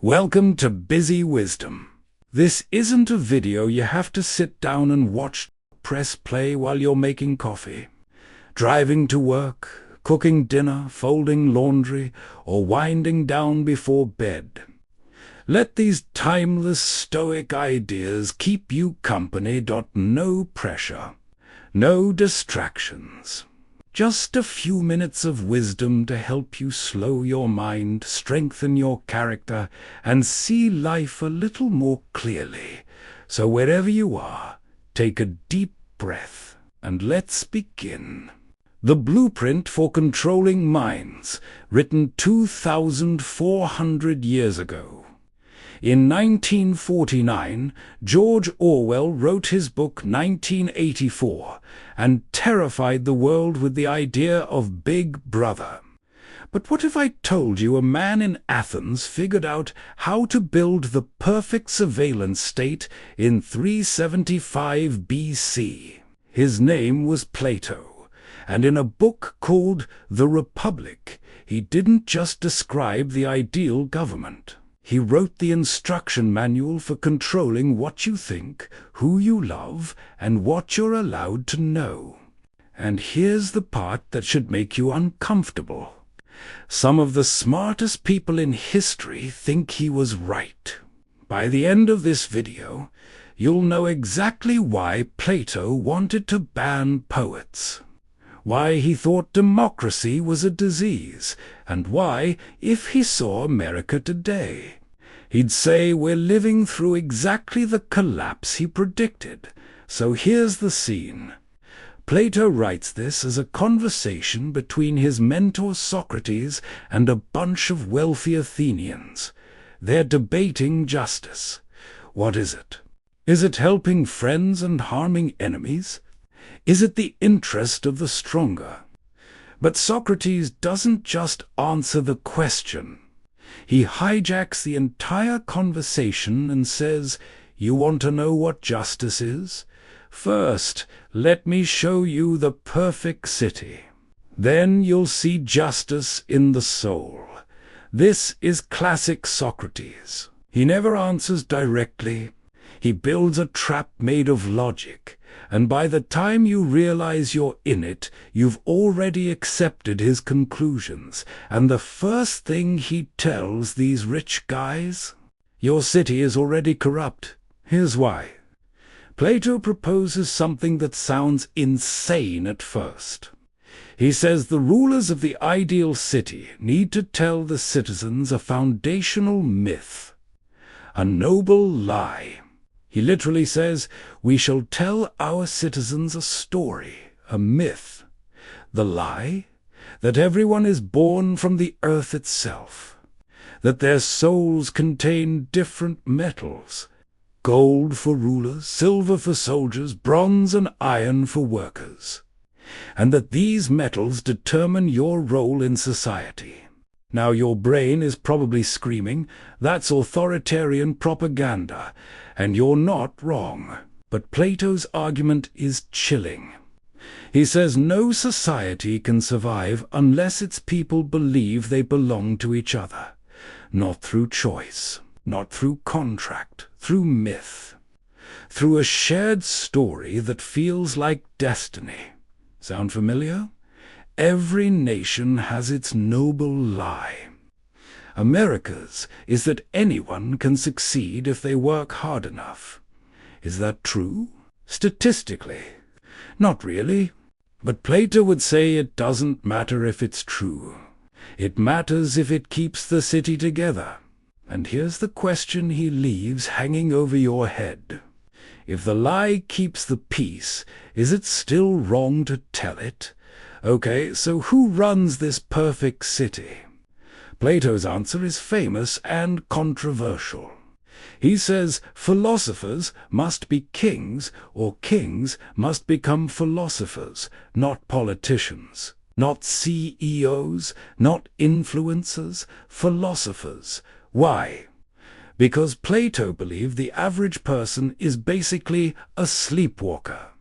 Welcome to Busy Wisdom. This isn't a video you have to sit down and watch. Press play while you're making coffee, driving to work, cooking dinner, folding laundry, or winding down before bed. Let these timeless stoic ideas keep you company. No pressure, no distractions. Just a few minutes of wisdom to help you slow your mind, strengthen your character, and see life a little more clearly. So wherever you are, take a deep breath and let's begin. The Blueprint for Controlling Minds, written 2,400 years ago. In 1949, George Orwell wrote his book 1984 and terrified the world with the idea of Big Brother. But what if I told you a man in Athens figured out how to build the perfect surveillance state in 375 BC? His name was Plato, and in a book called The Republic, he didn't just describe the ideal government. He wrote the instruction manual for controlling what you think, who you love, and what you're allowed to know. And here's the part that should make you uncomfortable. Some of the smartest people in history think he was right. By the end of this video, you'll know exactly why Plato wanted to ban poets, why he thought democracy was a disease, and why, if he saw America today, he'd say we're living through exactly the collapse he predicted. So here's the scene. Plato writes this as a conversation between his mentor Socrates and a bunch of wealthy Athenians. They're debating justice. What is it? Is it helping friends and harming enemies? Is it the interest of the stronger? But Socrates doesn't just answer the question. He hijacks the entire conversation and says, "You want to know what justice is? First, let me show you the perfect city. Then you'll see justice in the soul." This is classic Socrates. He never answers directly. He builds a trap made of logic, and by the time you realize you're in it, you've already accepted his conclusions. And the first thing he tells these rich guys? Your city is already corrupt. Here's why. Plato proposes something that sounds insane at first. He says the rulers of the ideal city need to tell the citizens a foundational myth, a noble lie. He literally says, we shall tell our citizens a story, a myth. The lie? That everyone is born from the earth itself. That their souls contain different metals. Gold for rulers, silver for soldiers, bronze and iron for workers. And that these metals determine your role in society. Now your brain is probably screaming, that's authoritarian propaganda, and you're not wrong. But Plato's argument is chilling. He says no society can survive unless its people believe they belong to each other. Not through choice, not through contract, through myth. Through a shared story that feels like destiny. Sound familiar? Every nation has its noble lie. America's is that anyone can succeed if they work hard enough. Is that true? Statistically? Not really. But Plato would say it doesn't matter if it's true. It matters if it keeps the city together. And here's the question he leaves hanging over your head. If the lie keeps the peace, is it still wrong to tell it? Okay, so who runs this perfect city? Plato's answer is famous and controversial. He says philosophers must be kings, or kings must become philosophers, not politicians, not CEOs, not influencers, philosophers. Why? Because Plato believed the average person is basically a sleepwalker.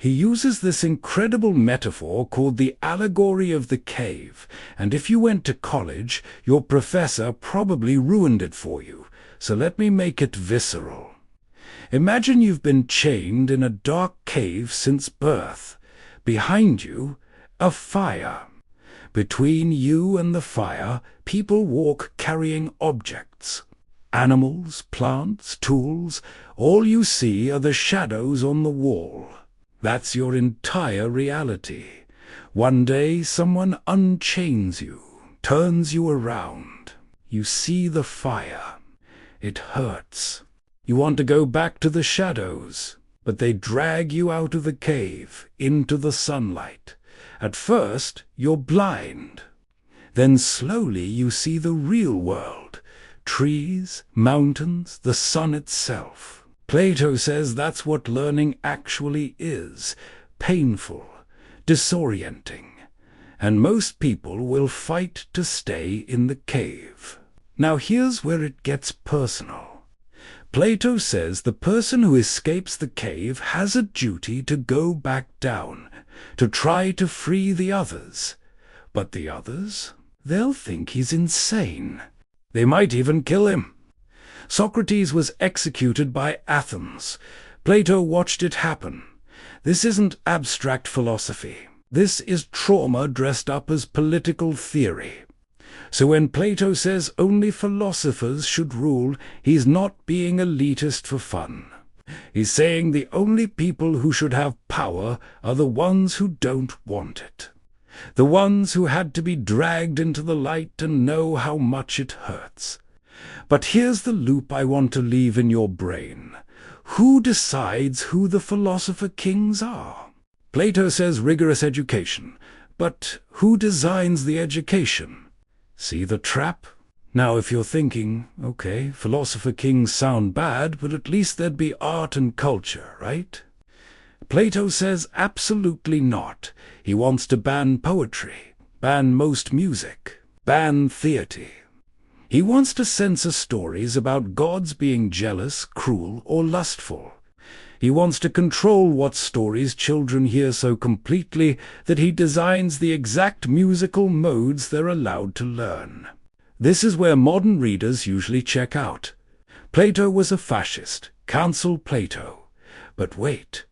He uses this incredible metaphor called the allegory of the cave, and if you went to college, your professor probably ruined it for you, so let me make it visceral. Imagine you've been chained in a dark cave since birth. Behind you, a fire. Between you and the fire, people walk carrying objects. Animals, plants, tools, all you see are the shadows on the wall. That's your entire reality. One day someone unchains you, turns you around. You see the fire. It hurts. You want to go back to the shadows, but they drag you out of the cave, into the sunlight. At first, you're blind. Then slowly you see the real world. Trees, mountains, the sun itself. Plato says that's what learning actually is. Painful, disorienting. And most people will fight to stay in the cave. Now here's where it gets personal. Plato says the person who escapes the cave has a duty to go back down, to try to free the others. But the others? They'll think he's insane. They might even kill him. Socrates was executed by Athens. Plato watched it happen. This isn't abstract philosophy. This is trauma dressed up as political theory. So when Plato says only philosophers should rule, he's not being elitist for fun. He's saying the only people who should have power are the ones who don't want it. The ones who had to be dragged into the light and know how much it hurts. But here's the loop I want to leave in your brain. Who decides who the philosopher kings are? Plato says rigorous education, but who designs the education? See the trap? Now if you're thinking, okay, philosopher kings sound bad, but at least there'd be art and culture, right? Plato says absolutely not. He wants to ban poetry, ban most music, ban theatre. He wants to censor stories about gods being jealous, cruel, or lustful. He wants to control what stories children hear so completely that he designs the exact musical modes they're allowed to learn. This is where modern readers usually check out. Plato was a fascist. Cancel Plato. But wait.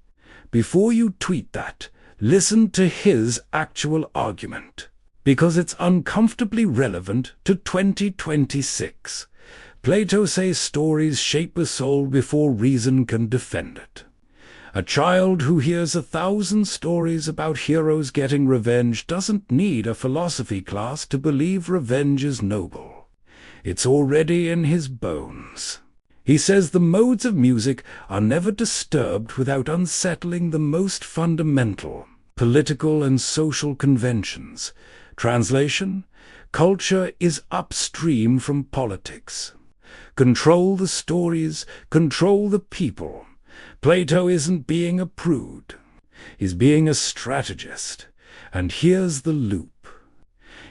Before you tweet that, listen to his actual argument. Because it's uncomfortably relevant to 2026. Plato says stories shape a soul before reason can defend it. A child who hears 1,000 stories about heroes getting revenge doesn't need a philosophy class to believe revenge is noble. It's already in his bones. He says the modes of music are never disturbed without unsettling the most fundamental political and social conventions. Translation: culture is upstream from politics. Control the stories, control the people. Plato isn't being a prude. He's being a strategist. And here's the loop.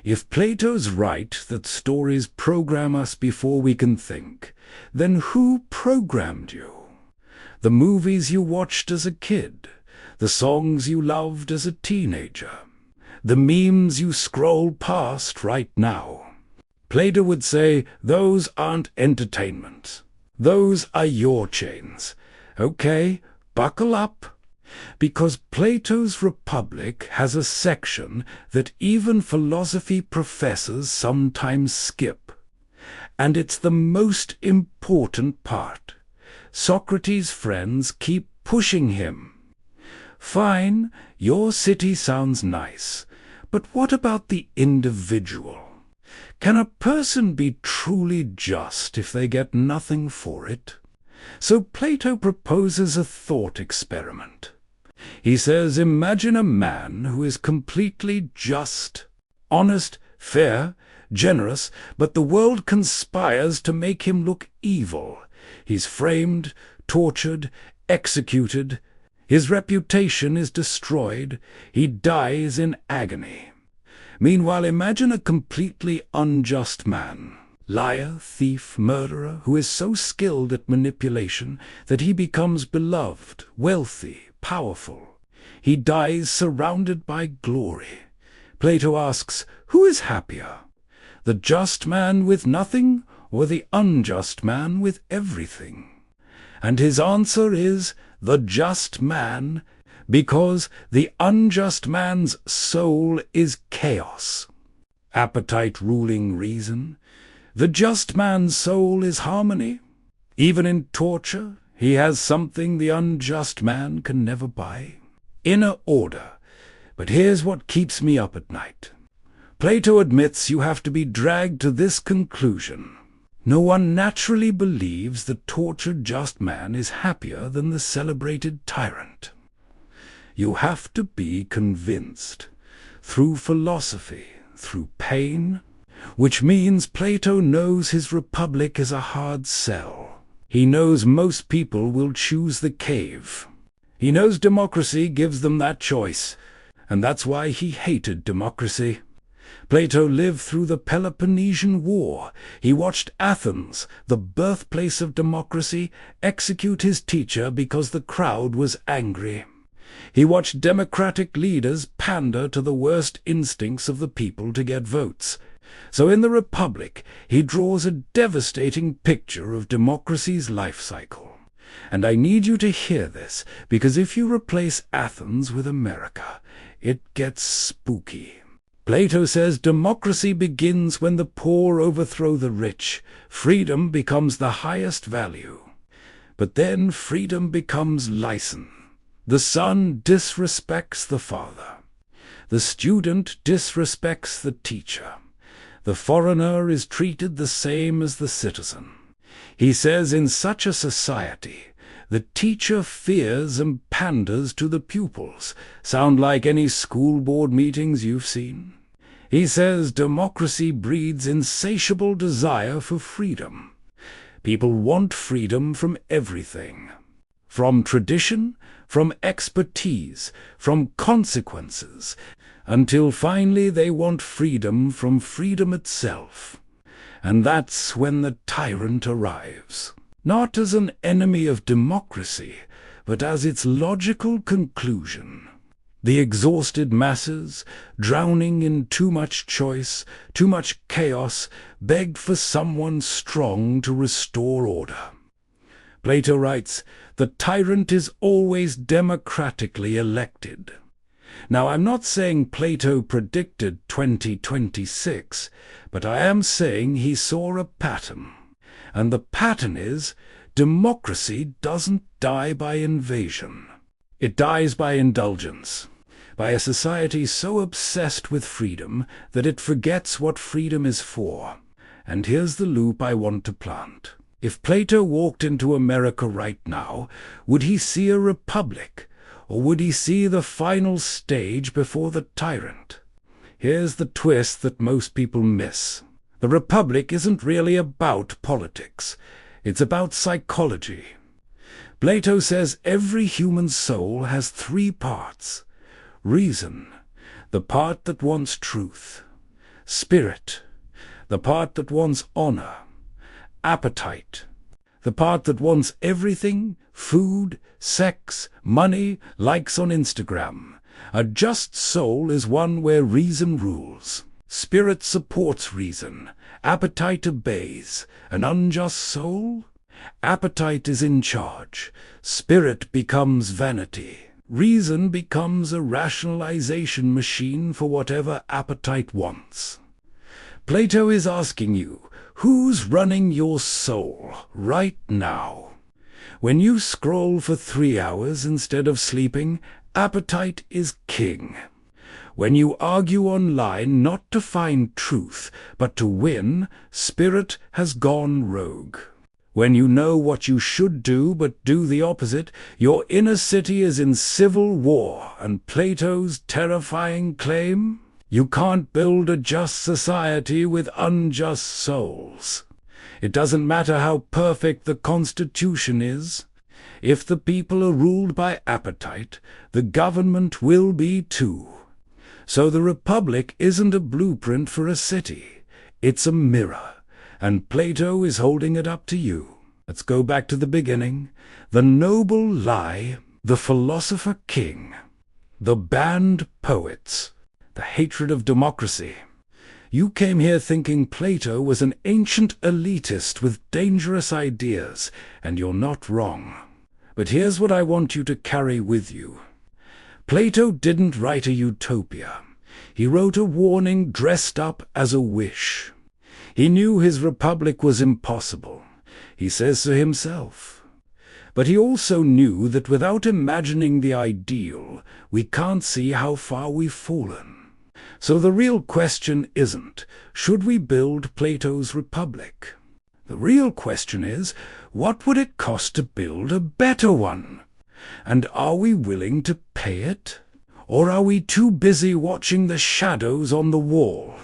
If Plato's right that stories program us before we can think, then who programmed you? The movies you watched as a kid, the songs you loved as a teenager, the memes you scroll past right now. Plato would say, those aren't entertainment. Those are your chains. Okay, buckle up. Because Plato's Republic has a section that even philosophy professors sometimes skip. And it's the most important part. Socrates' friends keep pushing him. Fine, your city sounds nice, but what about the individual? Can a person be truly just if they get nothing for it? So Plato proposes a thought experiment. He says, imagine a man who is completely just, honest, fair, generous, but the world conspires to make him look evil. He's framed, tortured, executed. His reputation is destroyed. He dies in agony. Meanwhile, imagine a completely unjust man, liar, thief, murderer, who is so skilled at manipulation that he becomes beloved, wealthy, powerful. He dies surrounded by glory. Plato asks, who is happier? The just man with nothing, or the unjust man with everything? And his answer is, the just man, because the unjust man's soul is chaos, appetite ruling reason. The just man's soul is harmony. Even in torture, he has something the unjust man can never buy: inner order. But here's what keeps me up at night. Plato admits you have to be dragged to this conclusion. No one naturally believes the tortured just man is happier than the celebrated tyrant. You have to be convinced, through philosophy, through pain, which means Plato knows his republic is a hard sell. He knows most people will choose the cave. He knows democracy gives them that choice, and that's why he hated democracy. Plato lived through the Peloponnesian War. He watched Athens, the birthplace of democracy, execute his teacher because the crowd was angry. He watched democratic leaders pander to the worst instincts of the people to get votes. So in the Republic, he draws a devastating picture of democracy's life cycle. And I need you to hear this, because if you replace Athens with America, it gets spooky. Plato says democracy begins when the poor overthrow the rich. Freedom becomes the highest value. But then freedom becomes license. The son disrespects the father. The student disrespects the teacher. The foreigner is treated the same as the citizen. He says in such a society, the teacher fears and panders to the pupils. Sound like any school board meetings you've seen? He says democracy breeds insatiable desire for freedom. People want freedom from everything. From tradition, from expertise, from consequences, until finally they want freedom from freedom itself. And that's when the tyrant arrives. Not as an enemy of democracy, but as its logical conclusion. The exhausted masses, drowning in too much choice, too much chaos, begged for someone strong to restore order. Plato writes, the tyrant is always democratically elected. Now, I'm not saying Plato predicted 2026, but I am saying he saw a pattern. And the pattern is, democracy doesn't die by invasion. It dies by indulgence, by a society so obsessed with freedom that it forgets what freedom is for. And here's the loop I want to plant. If Plato walked into America right now, would he see a republic, or would he see the final stage before the tyrant? Here's the twist that most people miss. The republic isn't really about politics. It's about psychology. Plato says every human soul has three parts. Reason, the part that wants truth. Spirit, the part that wants honor. Appetite, the part that wants everything: food, sex, money, likes on Instagram. A just soul is one where reason rules. Spirit supports reason. Appetite obeys. An unjust soul? Appetite is in charge. Spirit becomes vanity. Reason becomes a rationalization machine for whatever appetite wants. Plato is asking you, who's running your soul right now? When you scroll for 3 hours instead of sleeping, appetite is king. When you argue online not to find truth, but to win, spirit has gone rogue. When you know what you should do but do the opposite, your inner city is in civil war. And Plato's terrifying claim? You can't build a just society with unjust souls. It doesn't matter how perfect the Constitution is. If the people are ruled by appetite, the government will be too. So the Republic isn't a blueprint for a city. It's a mirror, and Plato is holding it up to you. Let's go back to the beginning. The noble lie, the philosopher king. The banned poets. The hatred of democracy. You came here thinking Plato was an ancient elitist with dangerous ideas, and you're not wrong. But here's what I want you to carry with you. Plato didn't write a utopia. He wrote a warning dressed up as a wish. He knew his republic was impossible. He says so himself. But he also knew that without imagining the ideal, we can't see how far we've fallen. So the real question isn't, should we build Plato's republic? The real question is, what would it cost to build a better one? And are we willing to pay it? Or are we too busy watching the shadows on the wall?